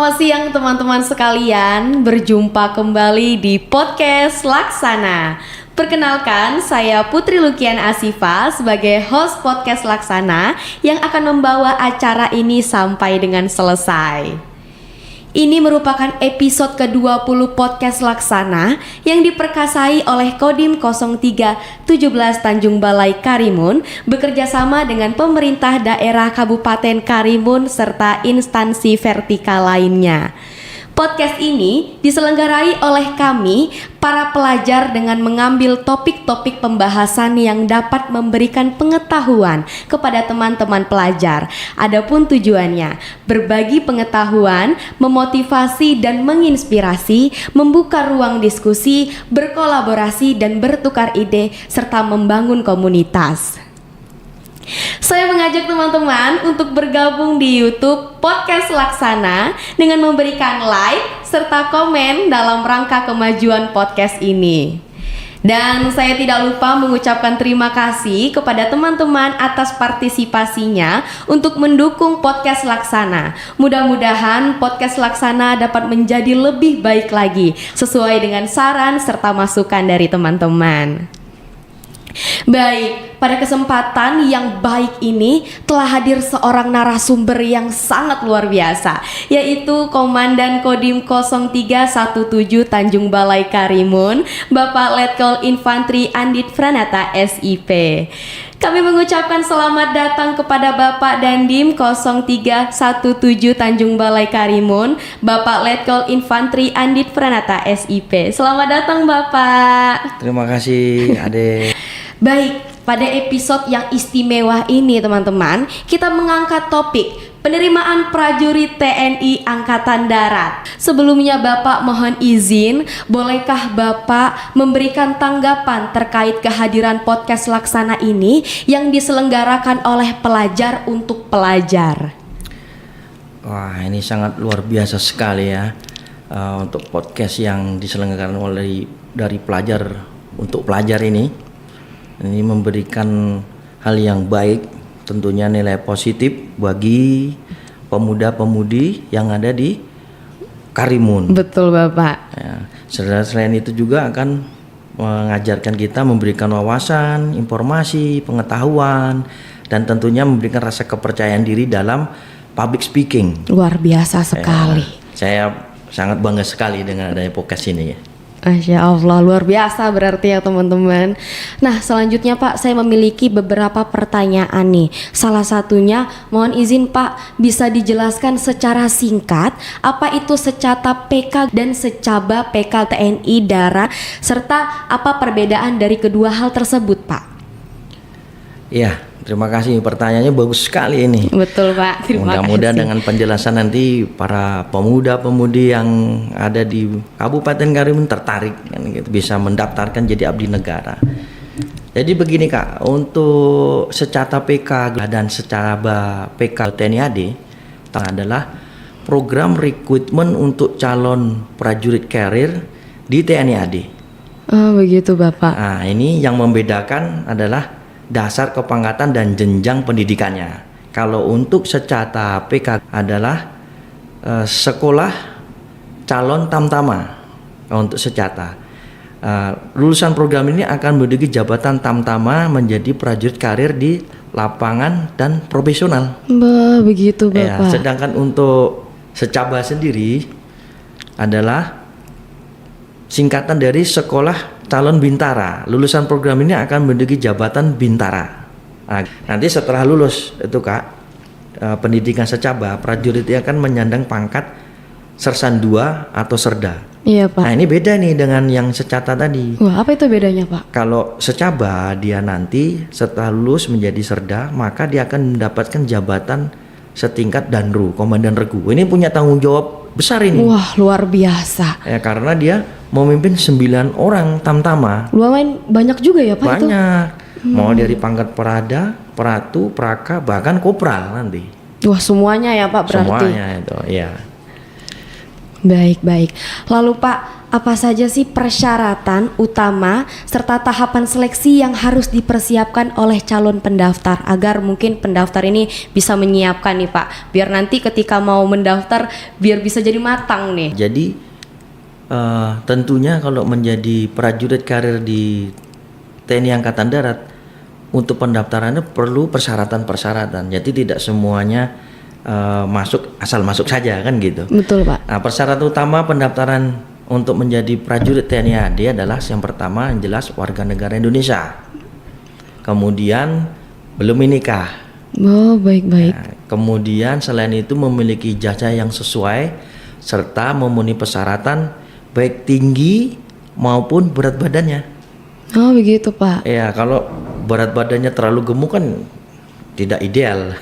Selamat siang teman-teman sekalian, berjumpa kembali di podcast Laksana. Perkenalkan, saya Putri Lukian Asifa sebagai host podcast Laksana yang akan membawa acara ini sampai dengan selesai. Ini merupakan episode ke-20 podcast Laksana yang diperkasai oleh Kodim 03 17 Tanjung Balai Karimun bekerjasama dengan pemerintah daerah Kabupaten Karimun serta instansi vertikal lainnya. Podcast ini diselenggarai oleh kami, para pelajar, dengan mengambil topik-topik pembahasan yang dapat memberikan pengetahuan kepada teman-teman pelajar. Adapun tujuannya, berbagi pengetahuan, memotivasi dan menginspirasi, membuka ruang diskusi, berkolaborasi dan bertukar ide, serta membangun komunitas. Saya mengajak teman-teman untuk bergabung di YouTube Podcast Laksana dengan memberikan like serta komen dalam rangka kemajuan podcast ini. Dan saya tidak lupa mengucapkan terima kasih kepada teman-teman atas partisipasinya untuk mendukung Podcast Laksana. Mudah-mudahan Podcast Laksana dapat menjadi lebih baik lagi sesuai dengan saran serta masukan dari teman-teman. Baik, pada kesempatan yang baik ini telah hadir seorang narasumber yang sangat luar biasa, yaitu Komandan Kodim 0317 Tanjung Balai Karimun, Bapak Letkol Infantri Andit Pranata SIP. Kami mengucapkan selamat datang kepada Bapak Dandim 0317 Tanjung Balai Karimun, Bapak Letkol Infantri Andit Pranata SIP. Selamat datang Bapak. Terima kasih Ade. Baik, pada episode yang istimewa ini teman-teman, kita mengangkat topik penerimaan prajurit TNI Angkatan Darat. Sebelumnya Bapak mohon izin, bolehkah Bapak memberikan tanggapan terkait kehadiran podcast Laksana ini yang diselenggarakan oleh pelajar untuk pelajar? Wah, ini sangat luar biasa sekali ya, untuk podcast yang diselenggarakan oleh dari pelajar untuk pelajar ini. Ini memberikan hal yang baik, tentunya nilai positif bagi pemuda-pemudi yang ada di Karimun. Betul Bapak. Ya, selain itu juga akan mengajarkan kita, memberikan wawasan, informasi, pengetahuan, dan tentunya memberikan rasa kepercayaan diri dalam public speaking. Luar biasa sekali. Ya, saya sangat bangga sekali dengan adanya podcast ini ya. Masya Allah, luar biasa berarti ya teman-teman. Nah selanjutnya Pak, saya memiliki beberapa pertanyaan nih. Salah satunya, mohon izin Pak, bisa dijelaskan secara singkat apa itu secata PK dan secaba PK TNI Darat, serta apa perbedaan dari kedua hal tersebut Pak? Ya, terima kasih, pertanyaannya bagus sekali ini. Betul Pak, terima kasih. Mudah-mudahan dengan penjelasan nanti para pemuda-pemudi yang ada di Kabupaten Karimun tertarik kan, gitu, bisa mendaftarkan jadi abdi negara. Jadi begini Kak, untuk secata PK dan secaba PK TNI AD adalah program rekrutmen untuk calon prajurit karir di TNI AD. Oh begitu Bapak. Nah ini yang membedakan adalah dasar kepangkatan dan jenjang pendidikannya. Kalau untuk secata PK adalah sekolah calon tamtama untuk secata. Lulusan program ini akan menduduki jabatan tamtama menjadi prajurit karir di lapangan dan profesional. Begitu Bapak. Ya, sedangkan untuk secaba sendiri adalah singkatan dari sekolah calon bintara. Lulusan program ini akan menduduki jabatan bintara. Nah, nanti setelah lulus itu Kak, pendidikan secaba, prajurit akan menyandang pangkat sersan 2 atau serda. Iya Pak. Nah ini beda nih dengan yang secata tadi. Wah, apa itu bedanya Pak? Kalau secaba dia nanti setelah lulus menjadi serda, maka dia akan mendapatkan jabatan setingkat danru, komandan regu. Ini punya tanggung jawab besar ini. Wah, luar biasa. Ya, karena dia memimpin 9 orang tamtama. Lumayan banyak juga ya Pak? Banyak. Mau dari pangkat perada, peratu, praka, bahkan kopral nanti. Wah, semuanya ya Pak berarti? Semuanya itu, ya. Baik. Lalu Pak, apa saja sih persyaratan utama serta tahapan seleksi yang harus dipersiapkan oleh calon pendaftar agar mungkin pendaftar ini bisa menyiapkan nih Pak, biar nanti ketika mau mendaftar biar bisa jadi matang nih. Jadi tentunya kalau menjadi prajurit karir di TNI Angkatan Darat, untuk pendaftarannya perlu persyaratan-persyaratan. Jadi tidak semuanya asal masuk saja kan gitu. Betul Pak. Nah, persyaratan utama pendaftaran untuk menjadi prajurit TNI AD adalah yang pertama yang jelas warga negara Indonesia. Kemudian belum menikah. Oh, baik-baik. Nah, kemudian selain itu memiliki ijazah yang sesuai serta memenuhi persyaratan baik tinggi maupun berat badannya. Oh, begitu Pak. Ya, kalau berat badannya terlalu gemuk kan tidak ideal.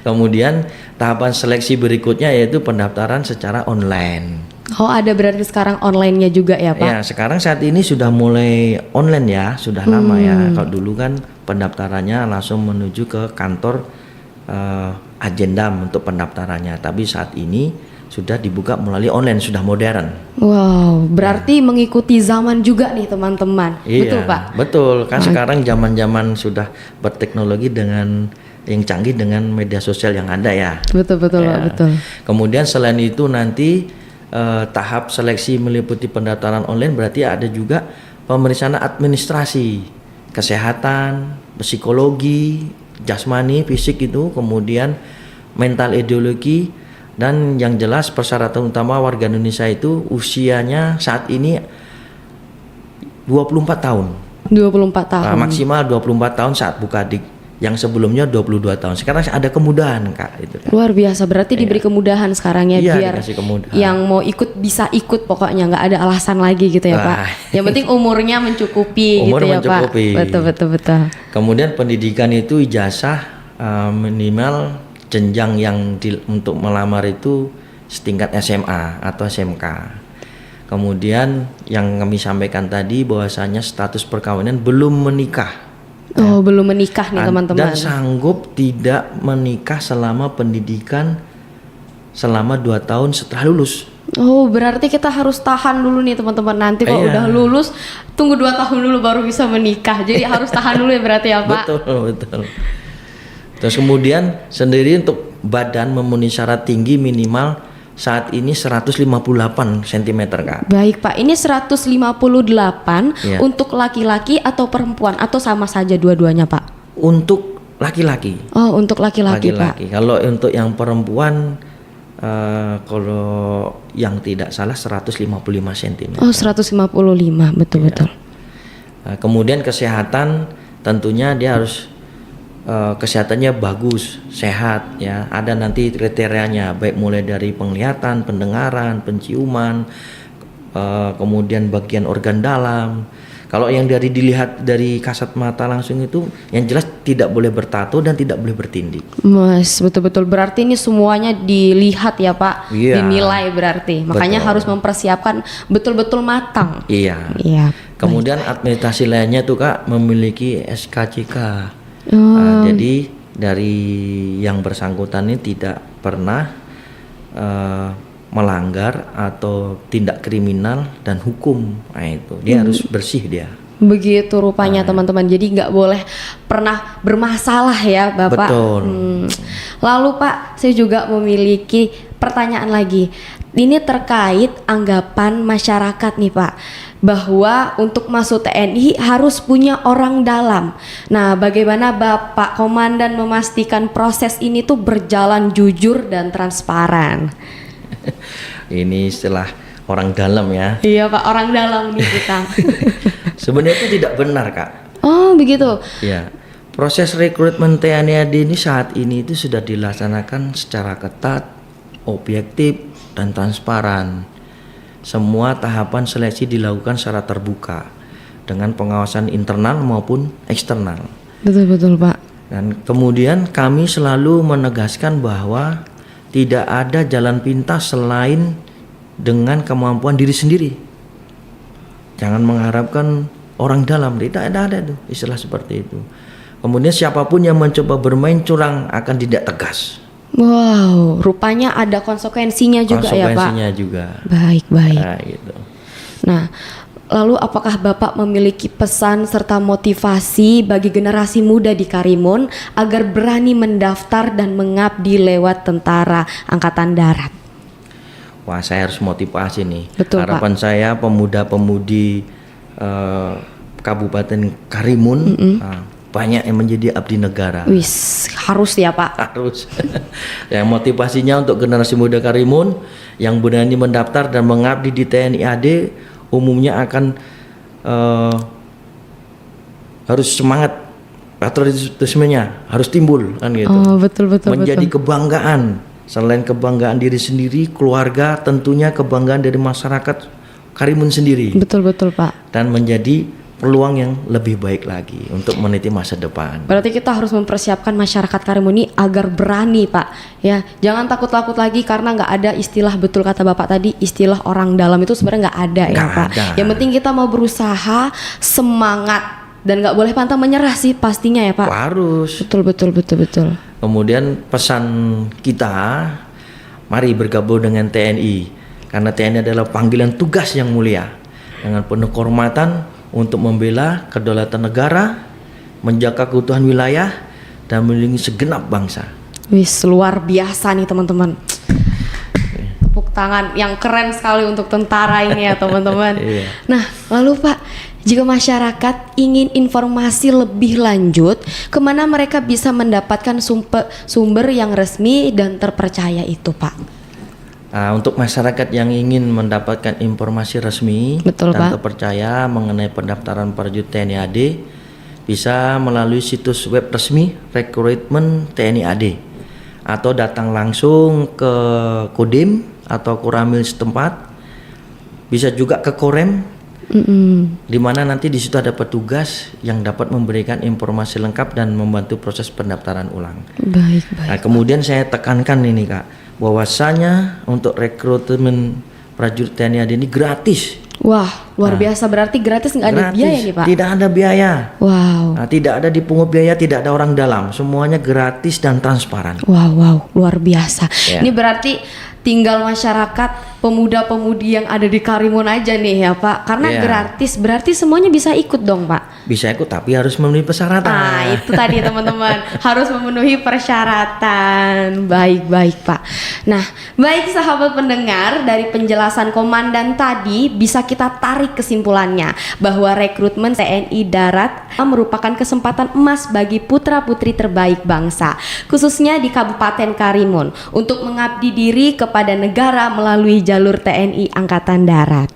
Kemudian tahapan seleksi berikutnya yaitu pendaftaran secara online. Oh, ada berarti sekarang online-nya juga ya Pak? Ya, sekarang saat ini sudah mulai online ya, sudah lama ya. Kalau dulu kan pendaftarannya langsung menuju ke kantor Agendam untuk pendaftarannya. Tapi saat ini sudah dibuka melalui online, sudah modern. Wow, berarti mengikuti zaman juga nih teman-teman. Iya, Betul Pak? betul. Kan sekarang zaman-zaman sudah berteknologi dengan yang canggih dengan media sosial yang ada ya. Betul Pak, betul. Kemudian selain itu nanti tahap seleksi meliputi pendaftaran online, berarti ada juga pemeriksaan administrasi, kesehatan, psikologi, jasmani, fisik itu, kemudian mental ideologi, dan yang jelas persyaratan utama warga Indonesia itu usianya saat ini 24 tahun. 24 tahun. Maksimal 24 tahun saat buka dik. Yang sebelumnya 22 tahun. Sekarang ada kemudahan Kak itu kan. Luar biasa, berarti diberi kemudahan sekarang ya, Iya, biar dikasih kemudahan. yang mau ikut bisa ikut, pokoknya nggak ada alasan lagi gitu ya Pak. Yang penting umurnya mencukupi Umur gitu ya mencukupi. Pak. Betul. Kemudian pendidikan itu ijazah minimal jenjang yang untuk melamar itu setingkat SMA atau SMK. Kemudian yang kami sampaikan tadi bahwasanya status perkawinan belum menikah. Oh, belum menikah nih teman-teman. Dan sanggup tidak menikah selama pendidikan selama 2 tahun setelah lulus. Oh, berarti kita harus tahan dulu nih teman-teman. Nanti kalau Iya. udah lulus, tunggu 2 tahun dulu baru bisa menikah. Jadi harus tahan dulu ya berarti ya Pak. Betul. Terus kemudian sendiri untuk badan memenuhi syarat tinggi minimal saat ini 158 cm Kak. Baik Pak, ini 158 Iya. untuk laki-laki atau perempuan atau sama saja dua-duanya Pak? Untuk laki-laki. Oh, untuk laki-laki Pak. Kalau untuk yang perempuan kalau yang tidak salah 155 cm. Oh, 155, betul-betul. Kemudian kesehatan tentunya dia harus kesehatannya bagus, sehat ya. Ada nanti kriterianya baik mulai dari penglihatan, pendengaran, penciuman, kemudian bagian organ dalam. Kalau yang dilihat dari kasat mata langsung itu yang jelas tidak boleh bertato dan tidak boleh bertindik. Mas, betul-betul berarti ini semuanya dilihat ya Pak, Iya. dinilai berarti. Makanya Betul. harus mempersiapkan betul-betul matang. Iya. Iya. Kemudian administrasi lainnya tuh Kak memiliki SKCK. Jadi dari yang bersangkutan ini tidak pernah melanggar atau tindak kriminal dan hukum. Nah itu dia harus bersih dia. Begitu rupanya teman-teman. Jadi nggak boleh pernah bermasalah ya Bapak. Betul. Lalu Pak, saya juga memiliki pertanyaan lagi. Ini terkait anggapan masyarakat nih Pak, bahwa untuk masuk TNI harus punya orang dalam. Nah, bagaimana Bapak Komandan memastikan proses ini tuh berjalan jujur dan transparan? Ini istilah orang dalam ya. Iya Pak, orang dalam nih kita. Sebenarnya itu tidak benar Kak. Oh begitu. Ya, proses rekrutmen TNI AD ini saat ini itu sudah dilaksanakan secara ketat, objektif dan transparan. Semua tahapan seleksi dilakukan secara terbuka dengan pengawasan internal maupun eksternal. Betul Pak. Dan kemudian kami selalu menegaskan bahwa tidak ada jalan pintas selain dengan kemampuan diri sendiri. Jangan mengharapkan orang dalam, tidak ada tuh istilah seperti itu. Kemudian siapapun yang mencoba bermain curang akan tidak tegas. Wow, rupanya ada konsekuensinya juga ya Pak. Konsekuensinya juga. Baik. Nah, gitu. Nah, lalu apakah Bapak memiliki pesan serta motivasi bagi generasi muda di Karimun agar berani mendaftar dan mengabdi lewat Tentara Angkatan Darat? Wah, saya harus motivasi nih. Betul, Harapan saya pemuda-pemudi Kabupaten Karimun banyak yang menjadi abdi negara. Wis, harus ya Pak. Harus. Yang motivasinya untuk generasi muda Karimun yang berani mendaftar dan mengabdi di TNI AD umumnya akan harus semangat, patriotismenya harus timbul kan gitu. Oh, betul. Menjadi kebanggaan, selain kebanggaan diri sendiri, keluarga, tentunya kebanggaan dari masyarakat Karimun sendiri. Betul Pak. Dan menjadi peluang yang lebih baik lagi untuk meniti masa depan. Berarti kita harus mempersiapkan masyarakat Karimun ini agar berani Pak. Ya, jangan takut-takut lagi karena nggak ada istilah, betul kata Bapak tadi, istilah orang dalam itu sebenarnya nggak ada ya Pak. Ada. Yang penting kita mau berusaha, semangat, dan nggak boleh pantang menyerah sih pastinya ya Pak. Harus. Betul. Kemudian pesan kita, mari bergabung dengan TNI karena TNI adalah panggilan tugas yang mulia dengan penuh kehormatan untuk membela kedaulatan negara, menjaga keutuhan wilayah, dan melindungi segenap bangsa. Wis, luar biasa nih teman-teman. Tepuk tangan yang keren sekali untuk tentara ini ya teman-teman. Iya. Nah, lalu Pak, jika masyarakat ingin informasi lebih lanjut, kemana mereka bisa mendapatkan sumber yang resmi dan terpercaya itu Pak? Untuk masyarakat yang ingin mendapatkan informasi resmi Betul, dan Pak. terpercaya mengenai pendaftaran prajurit TNI AD, bisa melalui situs web resmi rekrutmen TNI AD atau datang langsung ke Kodim atau Koramil setempat. Bisa juga ke Korem, di mana nanti di situ ada petugas yang dapat memberikan informasi lengkap dan membantu proses pendaftaran ulang. Baik. Nah, kemudian saya tekankan ini Kak, bahwasanya untuk rekrutmen prajurit TNI AD ini gratis. Wah, luar biasa, berarti gratis, nggak ada biaya nih Pak? Tidak ada biaya. Wow. Nah, tidak ada dipungut biaya, tidak ada orang dalam, semuanya gratis dan transparan. Wow, luar biasa. Ya. Ini berarti tinggal masyarakat, pemuda-pemudi yang ada di Karimun aja nih ya Pak. Karena Ya. gratis, berarti semuanya bisa ikut dong Pak? Bisa ikut tapi harus memenuhi persyaratan. Nah itu tadi teman-teman, harus memenuhi persyaratan. Baik Pak. Nah, baik sahabat pendengar, dari penjelasan komandan tadi bisa kita tarik kesimpulannya bahwa rekrutmen TNI Darat merupakan kesempatan emas bagi putra-putri terbaik bangsa, khususnya di Kabupaten Karimun, untuk mengabdi diri kepada negara melalui jalur TNI Angkatan Darat.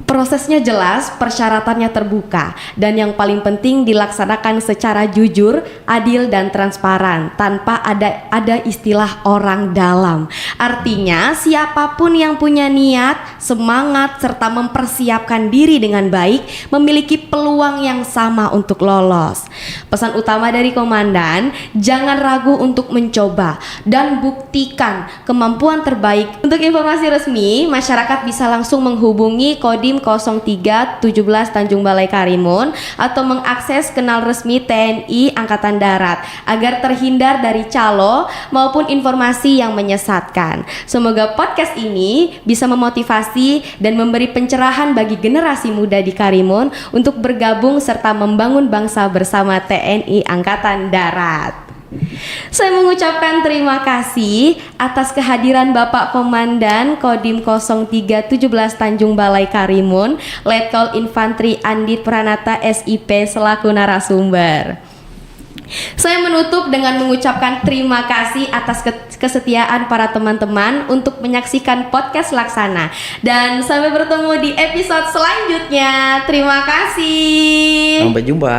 Prosesnya jelas, persyaratannya terbuka, dan yang paling penting dilaksanakan secara jujur, adil, dan transparan tanpa ada istilah orang dalam. Artinya siapapun yang punya niat, semangat, serta mempersiapkan diri dengan baik memiliki peluang yang sama untuk lolos. Pesan utama dari komandan, jangan ragu untuk mencoba dan buktikan kemampuan terbaik. Untuk informasi resmi, masyarakat bisa langsung menghubungi Kodim 03 17 Tanjung Balai Karimun atau mengakses kanal resmi TNI Angkatan Darat agar terhindar dari calo maupun informasi yang menyesatkan. Semoga podcast ini bisa memotivasi dan memberi pencerahan bagi generasi muda di Karimun untuk bergabung serta membangun bangsa bersama TNI Angkatan Darat. Saya mengucapkan terima kasih atas kehadiran Bapak Komandan Kodim 03 17 Tanjung Balai Karimun, Letkol Infantri Andit Pranata SIP selaku narasumber. Saya menutup dengan mengucapkan terima kasih atas kesetiaan para teman-teman untuk menyaksikan podcast Laksana, dan sampai bertemu di episode selanjutnya. Terima kasih. Sampai jumpa.